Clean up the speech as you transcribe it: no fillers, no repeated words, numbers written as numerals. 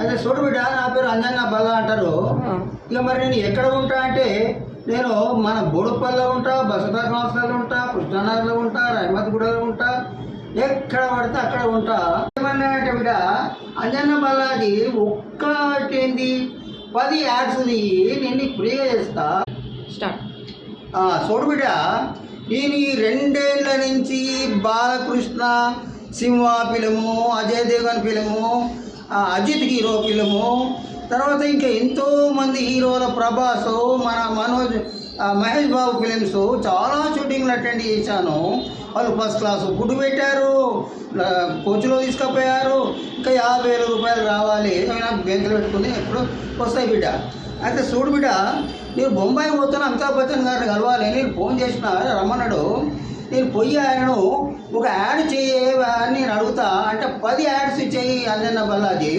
అయితే చూడు బిడ్డ, నా పేరు అంజన్న బల్ల అంటారు. ఇక మరి నేను ఎక్కడ ఉంటా అంటే, నేను మన బోడుపల్లిలో ఉంటా, బసంత హాస్టల్లో ఉంటా, కృష్ణానగర్లో ఉంటా, రహమత్గూడలో ఉంటా, ఎక్కడ పడితే అక్కడ ఉంటా. ఏమన్నా అంటే బిడ్డ, అంజన్న బల్లాది ఒక్కటేంది 10 యాడ్స్ నేను ఫ్రీగా చేస్తా. స్టార్ట్. చూడు బిడ్డ, నేను ఈ 2 ఏళ్ల నుంచి Balakrishna Simha film, Ajay Devgan film, Ajith hero film, తర్వాత ఇంకా ఎంతోమంది హీరోల ప్రభాస్, మన మనోజ్, మహేష్ బాబు ఫిలిమ్స్ చాలా షూటింగ్లు అటెండ్ చేశాను. వాళ్ళు ఫస్ట్ క్లాస్ ఫుడ్ పెట్టారు, కోచ్లో తీసుకుపోయారు. ఇంకా 50,000 రూపాయలు రావాలి నాకు బ్యాంకులో పెట్టుకుని ఎప్పుడు వస్తాయి బిడ్డ. అయితే చూడు బిడ్డ, నేను బొంబాయి పోతున్నా, అమితాబ్ బచ్చన్ గారిని కలవాలి. నేను ఫోన్ చేసిన, రమ్మన్నాడు. నేను పోయి ఆయనను ఒక యాడ్ చేయ అని నేను అడుగుతా అంటే 10 యాడ్స్ చేయి అంజన్న బల్లాది.